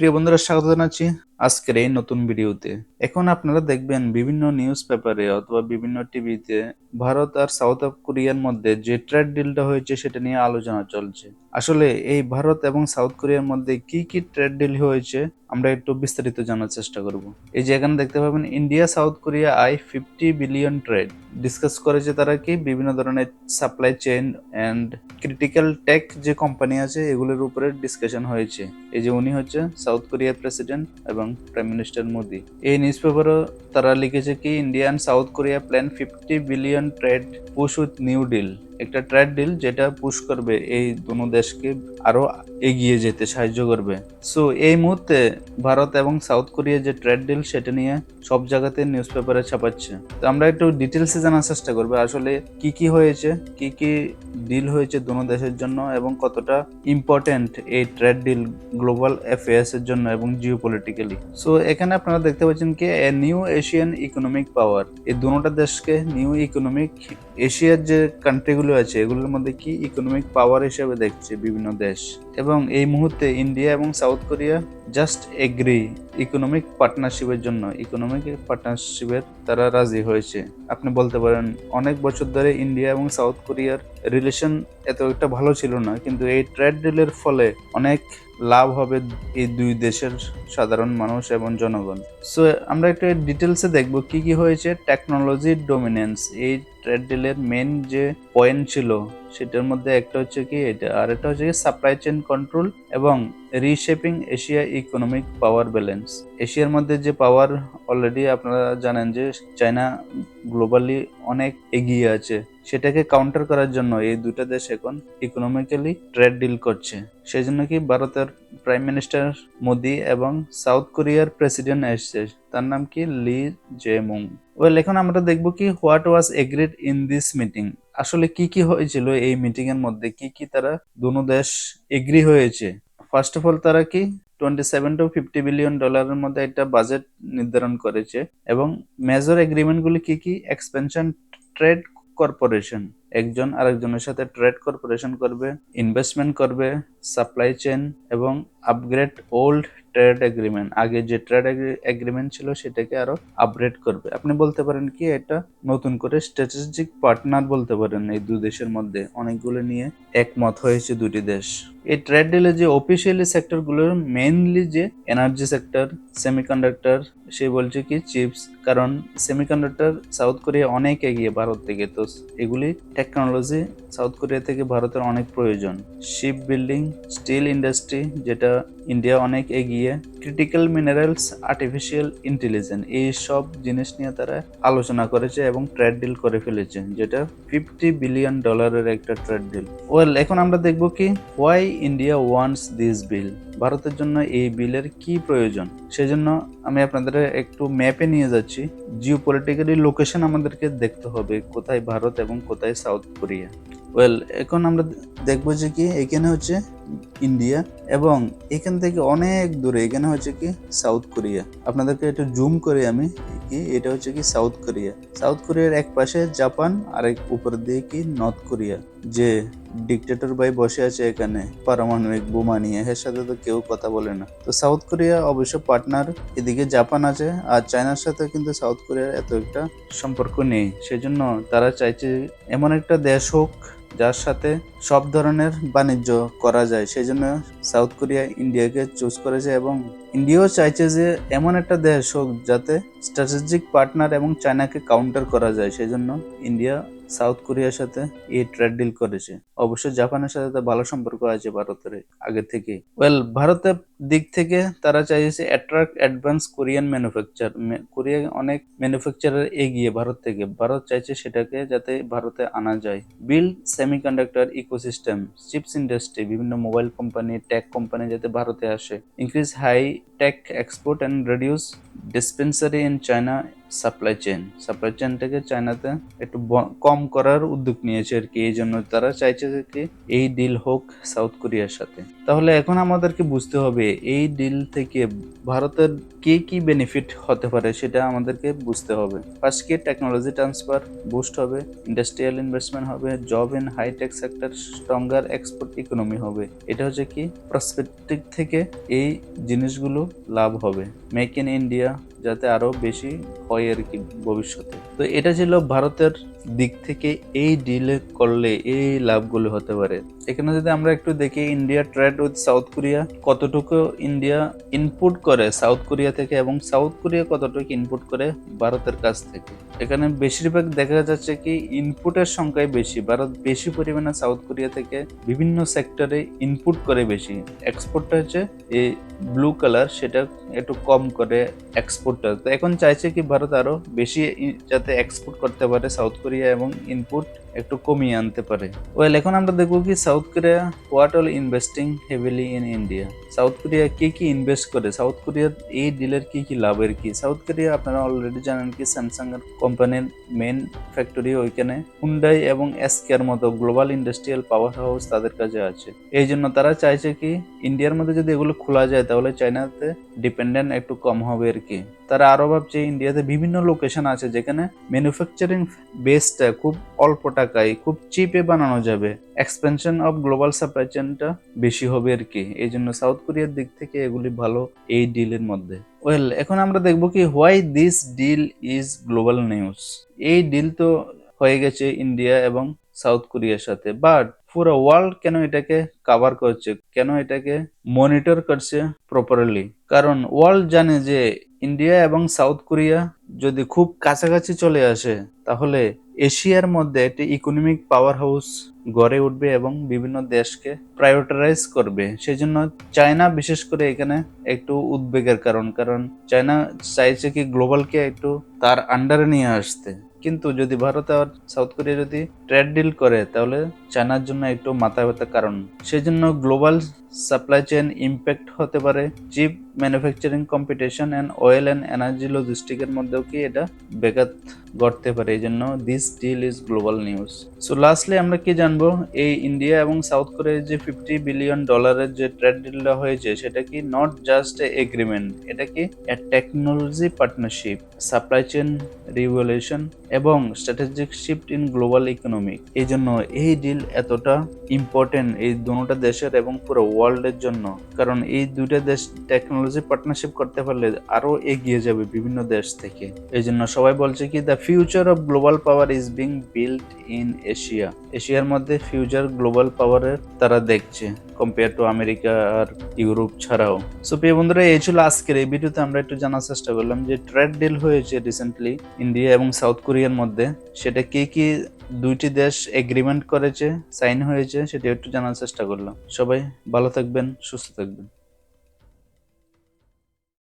প্রিয় বন্ধুরা, স্বাগত জানাচ্ছি আজকের এই নতুন ভিডিওতে। এখন আপনারা দেখবেন বিভিন্ন নিউজ পেপারে অথবা বিভিন্ন টিভিতে ভারত আর সাউথ কোরিয়ার মধ্যে যে ট্রেড ডিলটা হয়েছে সেটা নিয়ে আলোচনা চলছে। আসলে এই ভারত এবং সাউথ কোরিয়ার মধ্যে কি কি ট্রেড ডিল হয়েছে আমরা একটু বিস্তারিত জানার চেষ্টা করব। এই যে এখানে দেখতে পাবেন India South Korea 50 billion trade discuss করেছে। তারা কি বিভিন্ন ধরনের supply chain and critical tech যে কোম্পানি আছে এগুলোর উপরে ডিসকাশন হয়েছে। এই যে উনি হচ্ছে সাউথ কোরিয়ার প্রেসিডেন্ট এবং প্রাইম মিনিস্টার মোদি। এই নিউজ পেপারও তারা লিখেছে কি India and South Korea plan 50 billion trade push with new deal. একটা ট্রেড ডিল যেটা পুশ করবে এই দুনো দেশকে আরো এগিয়ে যেতে সাহায্য করবে। সো এই মুহূর্তে ভারত এবং সাউথ কোরিয়া যে ট্রেড ডিল সেটা নিয়ে সব জায়গাতে নিউজ পেপারে ছাপাচ্ছে। তো আমরা একটু ডিটেলসে জানার চেষ্টা করবো আসলে কি কি হয়েছে, কি কি ডিল হয়েছে দুনো দেশের জন্য এবং কতটা ইম্পর্টেন্ট এই ট্রেড ডিল গ্লোবাল অ্যাফেয়ার্স এর জন্য এবং জিওপলিটিক্যালি। সো এখানে আপনারা দেখতে পাচ্ছেন কি নিউ এশিয়ান ইকোনমিক পাওয়ার, এই দুটোটা দেশকে নিউ ইকোনমিক, এশিয়ার যে কান্ট্রিগুলো আছে এগুলোর মধ্যে কি ইকোনমিক পাওয়ার হিসেবে দেখছে বিভিন্ন দেশ। এবং এই মুহূর্তে ইন্ডিয়া এবং South Korea just agree economic পার্টনারশিপের জন্য, ইকোনমিক পার্টনারশিপের তারা রাজি হয়েছে। আপনি বলতে পারেন অনেক বছর ধরে ইন্ডিয়া এবং সাউথ কোরিয়ার রিলেশন এত একটা ভালো ছিল না, কিন্তু এই ট্রেড ডিলের ফলে অনেক লাভ হবে এই দুই দেশের সাধারণ মানুষ এবং জনগণ। সো আমরা একটু ডিটেলসে দেখব কি কি হয়েছে। টেকনোলজি ডোমিনেন্স, এই ট্রেড ডিলের মেন যে পয়েন্ট ছিল সেটার মধ্যে একটা হচ্ছে কি এটা, আর একটা হচ্ছে কি সাপ্লাই চেইন কন্ট্রোল এবং রিশেপিং এশিয়া ইকোনমিক পাওয়ার ব্যালেন্স। এশিয়ার মধ্যে যে পাওয়ার অলরেডি আপনারা জানেন যে চায়না গ্লোবালি অনেক এগিয়ে আছে, সেটাকে কাউন্টার করার জন্য এই দুটো দেশ এখন ইকোনমিক্যালি ট্রেড ডিল করছে। সেই জন্য কি ভারতের প্রাইম মিনিস্টার মোদি এবং সাউথ কোরিয়ার প্রেসিডেন্ট এসছে, তার নাম কি লি জেমুং। এখন আমরা দেখবো কি what was agreed in this meeting. আসলে কি কি হয়েছিল এই মিটিং এর মধ্যে, কি কি তারা দুনো দেশ এগ্রি হয়েছে। ফার্স্ট অফ অল তারা কি 27 to 50 বিলিয়ন ডলারের মধ্যে একটা বাজেট নির্ধারণ করেছে এবং মেজর এগ্রিমেন্ট গুলি কি কি, এক্সপেনশন ট্রেড কর্পোরেশন, একজন আরেকজনের সাথে ট্রেড কর্পোরেশন করবে, ইনভেস্টমেন্ট করবে, সাপ্লাই চেইন এবং আপগ্রেড ওল্ড ট্রেড এগ্রিমেন্ট, আগে যে ট্রেড এগ্রিমেন্ট ছিল সেটাকে আরো আপগ্রেড করবে। আপনি বলতে পারেন কি এটা নতুন করে স্ট্র্যাটেজিক পার্টনার বলতে পারেন। এই দুই দেশের মধ্যে অনেকগুলো নিয়ে একমত হয়েছে দুটি দেশ। এই ট্রেড ডিলে যে অফিসিয়ালি সেক্টর গুলোর মেইনলি যে এনার্জি সেক্টর, সেমিকন্ডাক্টর, সে বলছে কি চিপস, কারণ সেমিকন্ডাক্টর সাউথ কোরিয়া অনেক এগিয়ে ভারত থেকে, তো এগুলি টেকনোলজি সাউথ কোরিয়া থেকে ভারতের অনেক প্রয়োজন। শিপ বিল্ডিং, স্টিল ইন্ডাস্ট্রি যেটা ইন্ডিয়া অনেক এগিয়ে, ক্রিটিক্যাল মিনারেলস, আর্টিফিশিয়াল ইন্টেলিজেন্স, এই সব জিনিস নিয়ে তারা আলোচনা করেছে এবং ট্রেড ডিল করে ফেলেছে, যেটা 50 বিলিয়ন ডলারের একটা ট্রেড ডিল। এখন আমরা দেখব কি why India wants this bill, ভারতের জন্য এই বিলের কি প্রয়োজন। সেজন্য আমি আপনাদের একটু ম্যাপে নিয়ে যাচ্ছি। জিওপলিটিক্যালি লোকেশন আমাদেরকে দেখতে হবে কোথায় ভারত এবং কোথায় সাউথ কোরিয়া। এখন আমরা দেখবো যে কি এখানে হচ্ছে ইন্ডিয়া এবং এখান থেকে অনেক দূরে এখানে হচ্ছে কি সাউথ কোরিয়া। আপনাদেরকে একটু জুম করে আমি কি, এটা হচ্ছে কি সাউথ কোরিয়া। সাউথ কোরিয়ার এক পাশে জাপান আর এক উপর দিয়ে কি নর্থ কোরিয়া, যে ডিক্টেটর ভাই বসে আছে এখানে পারমাণবিক বোমা নিয়ে, এর সাথে তো কেউ কথা বলে না। তো সাউথ কোরিয়া অবশ্য পার্টনার, এদিকে জাপান আছে, আর চায়নার সাথে কিন্তু সাউথ কোরিয়ার এত একটা সম্পর্ক নেই। সেজন্য তারা চাইছে এমন একটা দেশ হোক যার সাথে সব ধরনের বাণিজ্য করা যায়। সেই জন্য সাউথ কোরিয়া ইন্ডিয়াকে চুজ করেছে এবং ইন্ডিয়াও চাইছে যে এমন একটা দেশ হোক যাতে স্ট্র্যাটেজিক পার্টনার এবং চায়নাকে কাউন্টার করা যায়। সেই জন্য ইন্ডিয়া সাউথ কোরিয়ার সাথে এই ট্রেড ডিল করেছে। অবশ্য জাপানের সাথে তো ভালো সম্পর্ক আছে ভারতের আগে থেকে। ভারতের দিক থেকে তারা চাইছে attract advance Korean manufacture, Korea অনেক ম্যানুফ্যাকচারার এগিয়ে ভারত থেকে, ভারত চাইছে সেটাকে যাতে ভারতে আনা যায়। Build semiconductor ecosystem, chips industry, বিভিন্ন মোবাইল কোম্পানি, টেক কোম্পানি যাতে ভারতে আসে। Increase high tech export and reduce dispensary in China supply চেনটাকে চায়নাতে একটু কম করার উদ্যোগ নিয়েছে আর কি। এই জন্য তারা চাইছে যে কি এই ডিল হোক সাউথ কোরিয়ার সাথে। তাহলে এখন আমাদেরকে বুঝতে হবে এই ডিল থেকে ভারতের কি কি বেনিফিট হতে পারে সেটা আমাদেরকে বুঝতে হবে। ফার্স্ট কি টেকনোলজি ট্রান্সফার বুস্ট হবে, ইন্ডাস্ট্রিয়াল ইনভেস্টমেন্ট হবে, job in high tech sector, stronger export economy হবে। এটা হচ্ছে কি প্রসপেক্টিভ থেকে এই জিনিসগুলো লাভ হবে। মেক ইন ইন্ডিয়া যাতে আরো বেশি হয় আর কি ভবিষ্যতে। তো এটা ছিল ভারতের দিক থেকে এই ডিলে করলে এই লাভগুলো হতে পারে। এখানে যদি আমরা একটু দেখি India trade with south Korea, কতটুকু ইন্ডিয়া ইনপুট করে সাউথ কোরিয়া থেকে এবং সাউথ কোরিয়া কতটুকু ইনপুট করে ভারতের কাছ থেকে। এখানে বেশিরভাগ দেখা যাচ্ছে কি ইনপুটের সংখ্যাই বেশি, ভারত বেশি পরিমাণে সাউথ কোরিয়া থেকে বিভিন্ন সেক্টরে ইনপুট করে বেশি। এক্সপোর্টটা হচ্ছে এই ব্লু কালার, সেটা একটু কম করে এক্সপোর্টটা। তো এখন চাইছে কি ভারত আরো বেশি যাতে এক্সপোর্ট করতে পারে সাউথ কোরিয়া এবং ইনপুট একটু কমিয়ে আনতে পারে। ওয়েল এখন আমরা দেখবো কি south Korea what all investing heavily in India. South Korea কি কি ইনভেস্ট করে, সাউথ কোরিয়ার এই ডিলের কি কি লাভের কি। সাউথ কোরিয়া আপনারা অলরেডি জানেন কি স্যামসাং এর কোম্পানির মেন ফ্যাক্টরি ওইখানে, হুন্ডাই এবং এসকের মতো গ্লোবাল ইন্ডাস্ট্রিয়াল পাওয়ার হাউস তাদের কাছে আছে। এই জন্য তারা চাইছে কি ইন্ডিয়ার মধ্যে যদি এগুলো খোলা যায় তাহলে চায়নাতে ডিপেন্ডেন্ট একটু কম হবে আর কি। তারা আরো ভাবছে ইন্ডিয়াতে বিভিন্ন লোকেশন আছে যেখানে ম্যানুফ্যাকচারিং বেসটা খুব অল্প টাকায় খুব চিপে বানানো যাবে, এক্সপেনশন অফ গ্লোবাল সাপ্লাই চেনটা বেশি হবে আর কি। এই জন্য সাউথ কোরিয়ার দিক থেকে এগুলি ভালো এই ডিলের মধ্যে। ওয়েল এখন আমরা দেখবো কি why this deal is global news. এই ডিল তো হয়ে গেছে ইন্ডিয়া এবং সাউথ কোরিয়ার সাথে, বাট পুরো ওয়ার্ল্ড কেন এটাকে কাভার করছে, কেন এটাকে মনিটর করছে প্রপারলি? কারণ ওয়ার্ল্ড জানে যে ইন্ডিয়া এবং সাউথ কোরিয়া যদি খুব কাছাকাছি চলে আসে তাহলে এশিয়ার মধ্যে একটি ইকোনমিক পাওয়ার হাউস গড়ে উঠবে এবং বিভিন্ন দেশকে প্রায়োরিটাইজ করবে। সেই জন্য চায়না বিশেষ করে এখানে একটু উদ্বেগের কারণ, কারণ চায়না চাইছে কি গ্লোবালকে একটু তার আন্ডারে নিয়ে আসতে। কিন্তু যদি ভারত আর সাউথ কোরিয়া যদি ট্রেড ডিল করে তাহলে চায়নার জন্য একটু মাথা ব্যথার কারণ। সেই জন্য গ্লোবাল সাপ্লাই চেইন ইম্প্যাক্ট হতে পারে, chip manufacturing competition and oil and energy লজিস্টিকের মধ্যেও কি এটা ব্যাঘাত ঘটতে পারে। এই জন্য this deal is global news. So lastly আমরা কি জানবো, এই ইন্ডিয়া এবং সাউথ কোরিয়ার যে $50 বিলিয়ন যে ট্রেড ডিলটা হয়েছে সেটা কি নট জাস্ট এ এগ্রিমেন্ট, এটা কি a technology partnership, supply chain revolution এবং strategic shift in global economic. এই জন্য এই ডিল এতটা ইম্পর্টেন্ট এই দুটো দেশের এবং পুরো ওয়ার্ল্ডের জন্য, কারণ এই দুইটা দেশ টেকনোলজি পার্টনারশিপ করতে পারলে আরো এগিয়ে যাবে বিভিন্ন দেশ থেকে। এই জন্য সবাই বলছে কি the future of global power is being built in Asia. এশিয়ার মধ্যে ফিউচার গ্লোবাল পাওয়ারের তারা দেখছে কম্পেয়ার টু আমেরিকা আর ইউরোপ ছাড়াও। সো প্রিয় বন্ধুরা, এই ছিল আজকের এই ভিডিওতে আমরা একটু জানার চেষ্টা করলাম যে ট্রেড ডিল হয়েছে রিসেন্টলি ইন্ডিয়া এবং সাউথ কোরিয়ার মধ্যে, সেটা কি কি দুইটি দেশ এগ্রিমেন্ট করেছে, সাইন হয়েছে, সেটা একটু জানার চেষ্টা করলাম। সবাই ভালো থাকবেন, সুস্থ থাকবেন।